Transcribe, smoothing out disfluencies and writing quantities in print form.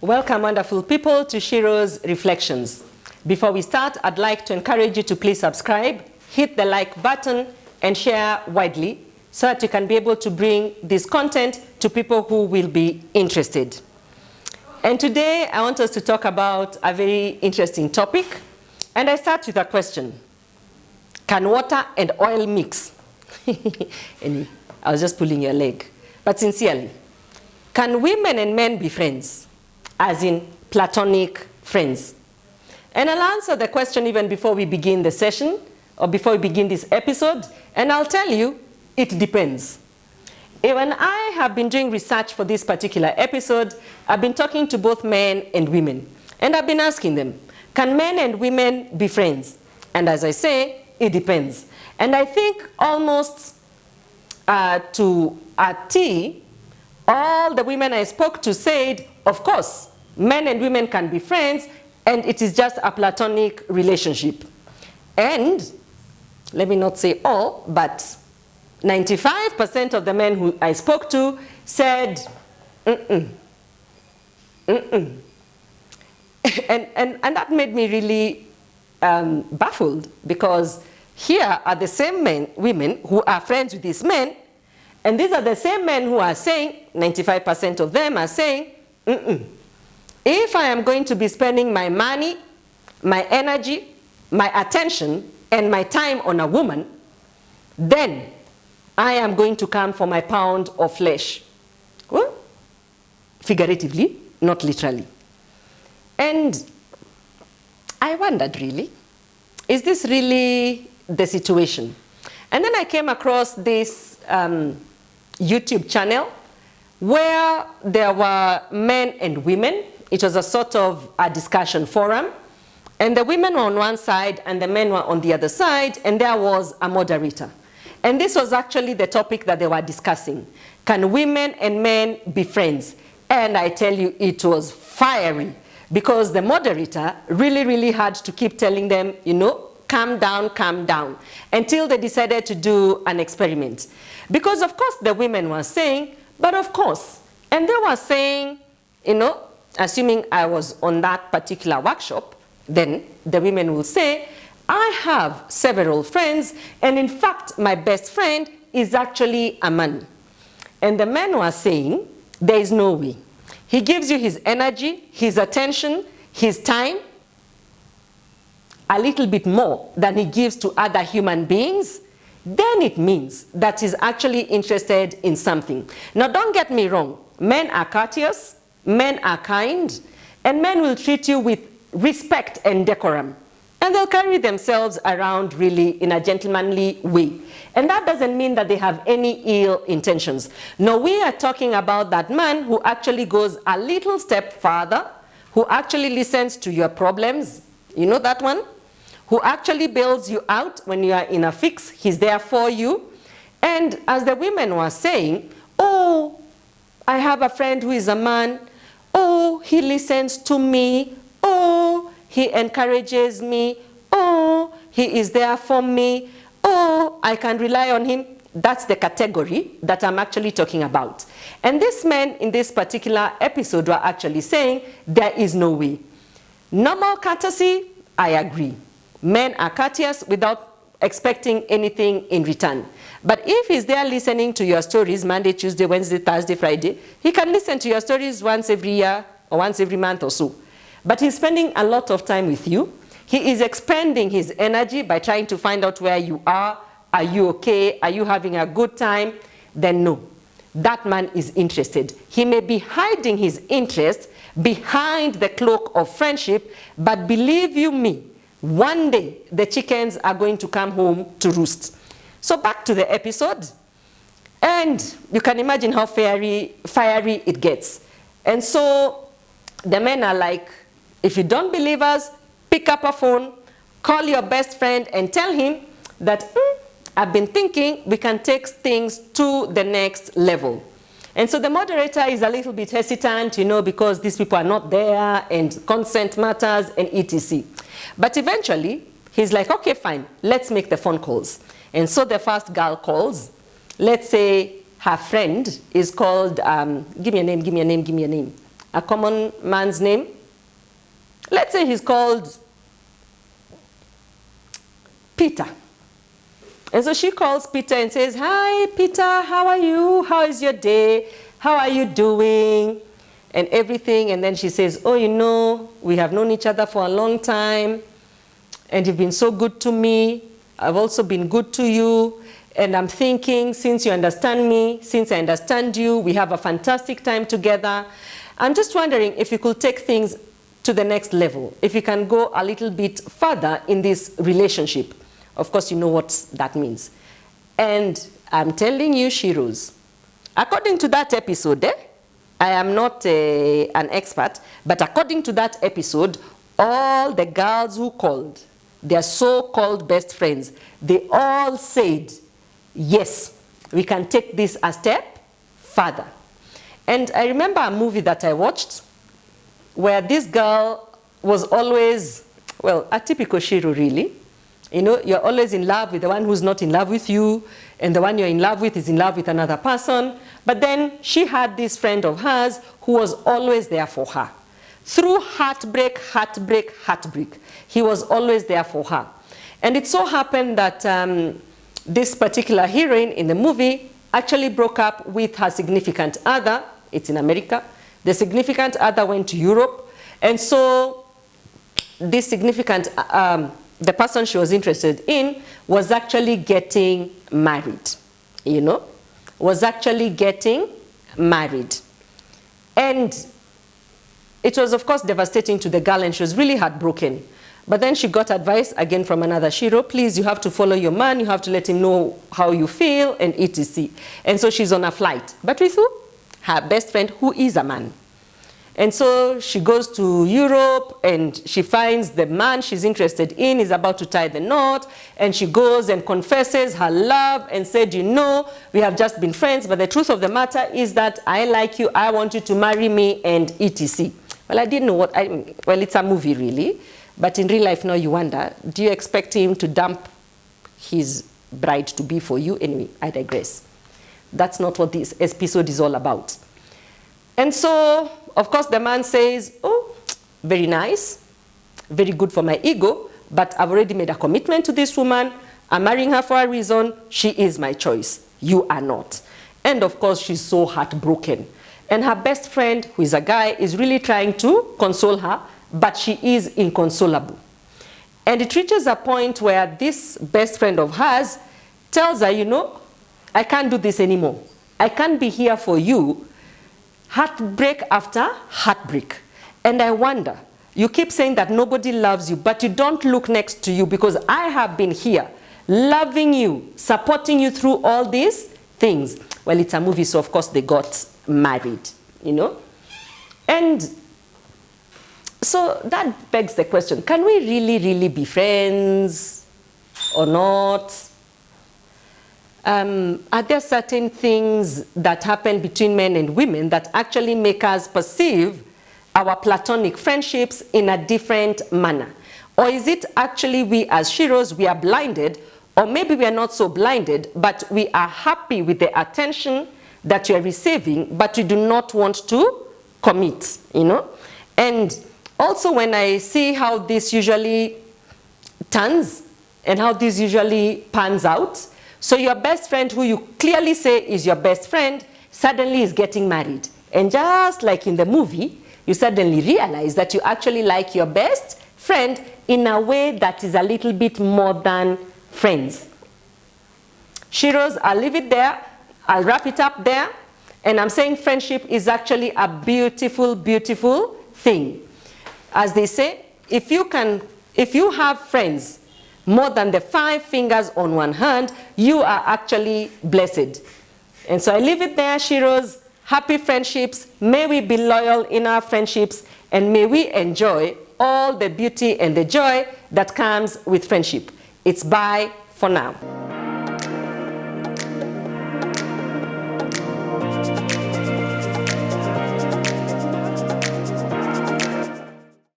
Welcome, wonderful people, to Sheroes Reflections. Before we start, I'd like to encourage you to please subscribe, hit the like button, and share widely so that you can be able to bring this content to people who will be interested. And today, I want us to talk about a very interesting topic. And I start with a question. Can water and oil mix? I was just pulling your leg. But sincerely, can women and men be friends? As in platonic friends? And I'll answer the question even before we begin the session, or before we begin this episode, and I'll tell you, it depends. When I have been doing research for this particular episode, I've been talking to both men and women, and I've been asking them, can men and women be friends? And as I say, it depends. And I think almost to a T, all the women I spoke to said, of course, men and women can be friends, and it is just a platonic relationship. And let me not say all, but 95% of the men who I spoke to said, And that made me really baffled, because here are the same women who are friends with these men, and these are the same men who are saying, 95% of them are saying, if I am going to be spending my money, my energy, my attention, and my time on a woman, then I am going to come for my pound of flesh. Well, figuratively, not literally. And I wondered, really, is this really the situation? And then I came across this YouTube channel where there were men and women. It was a sort of a discussion forum. And the women were on one side and the men were on the other side, and there was a moderator. And this was actually the topic that they were discussing. Can women and men be friends? And I tell you, it was fiery, because the moderator really had to keep telling them, calm down, until they decided to do an experiment. Because of course the women were saying, but of course, and they were saying, assuming I was on that particular workshop, then the women will say, I have several friends, and in fact, my best friend is actually a man. And the men were saying, there is no way. He gives you his energy, his attention, his time, a little bit more than he gives to other human beings, then it means that he's actually interested in something. Now, don't get me wrong. Men are courteous, men are kind, and men will treat you with respect and decorum. And they'll carry themselves around really in a gentlemanly way. And that doesn't mean that they have any ill intentions. No, we are talking about that man who actually goes a little step further, who actually listens to your problems. You know that one? Who actually bails you out when you are in a fix. He's there for you. And as the women were saying, oh, I have a friend who is a man. Oh, he listens to me. Oh, he encourages me. Oh, he is there for me. Oh, I can rely on him. That's the category that I'm actually talking about. And these men in this particular episode were actually saying there is no way. Normal courtesy, I agree. Men are courteous without expecting anything in return. But if he's there listening to your stories Monday, Tuesday, Wednesday, Thursday, Friday, he can listen to your stories once every year or once every month or so. But he's spending a lot of time with you. He is expending his energy by trying to find out where you are. Are you okay? Are you having a good time? Then no, that man is interested. He may be hiding his interest behind the cloak of friendship, but believe you me, one day the chickens are going to come home to roost. So back to the episode, and you can imagine how fiery it gets. And so the men are like, if you don't believe us, pick up a phone, call your best friend and tell him that I've been thinking we can take things to the next level. And so the moderator is a little bit hesitant, because these people are not there and consent matters and etc. But eventually, he's like, okay, fine, let's make the phone calls. And so the first girl calls. Let's say her friend is called, give me a name. a common man's name. Let's say he's called Peter. And so she calls Peter and says, "Hi, Peter, how are you? How is your day? How are you doing?" And everything. And then she says, "Oh, you know, we have known each other for a long time, and you've been so good to me. I've also been good to you. And I'm thinking, since you understand me, since I understand you, we have a fantastic time together. I'm just wondering if you could take things to the next level, if you can go a little bit further in this relationship." Of course, you know what that means. And I'm telling you, Sheroes, according to that episode, I am not an expert, but according to that episode, all the girls who called, their so-called best friends, they all said, yes, we can take this a step further. And I remember a movie that I watched where this girl was always, well, a typical Shero, really. You know, you're always in love with the one who's not in love with you, and the one you're in love with is in love with another person. But then she had this friend of hers who was always there for her. Through heartbreak, heartbreak, heartbreak, he was always there for her. And it so happened that this particular heroine in the movie actually broke up with her significant other. It's in America. The significant other went to Europe. And so this significant the person she was interested in was actually getting married, you know, was actually getting married. And it was, of course, devastating to the girl, and she was really heartbroken. But then she got advice again from another Shero: please, you have to follow your man, you have to let him know how you feel, and etc. And so she's on a flight. But with who? Her best friend, who is a man. And so she goes to Europe, and she finds the man she's interested in is about to tie the knot, and she goes and confesses her love and said, you know, we have just been friends, but the truth of the matter is that I like you, I want you to marry me, and etc. Well, I didn't know what well, it's a movie, really, but in real life now you wonder, do you expect him to dump his bride-to-be for you? Anyway, I digress. That's not what this episode is all about. And so, of course, the man says, oh, very nice, very good for my ego, but I've already made a commitment to this woman. I'm marrying her for a reason. She is my choice. You are not. And of course, she's so heartbroken. And her best friend, who is a guy, is really trying to console her, but she is inconsolable. And it reaches a point where this best friend of hers tells her, you know, I can't do this anymore. I can't be here for you. Heartbreak after heartbreak. And I wonder, you keep saying that nobody loves you, but you don't look next to you, because I have been here, loving you, supporting you through all these things. Well, it's a movie, so of course they got married, you know. And so that begs the question, can we really, really be friends or not? Are there certain things that happen between men and women that actually make us perceive our platonic friendships in a different manner? Or is it actually we as Sheroes, we are blinded, or maybe we are not so blinded, but we are happy with the attention that you are receiving, but we do not want to commit, you know? And also when I see how this usually turns and how this usually pans out, so your best friend, who you clearly say is your best friend, suddenly is getting married. And just like in the movie, you suddenly realize that you actually like your best friend in a way that is a little bit more than friends. Sheroes, I'll leave it there. I'll wrap it up there. And I'm saying friendship is actually a beautiful, beautiful thing. As they say, if you have friends more than the 5 fingers on one hand, you are actually blessed. And so I leave it there, Sheroes. Happy friendships. May we be loyal in our friendships, and may we enjoy all the beauty and the joy that comes with friendship. It's bye for now.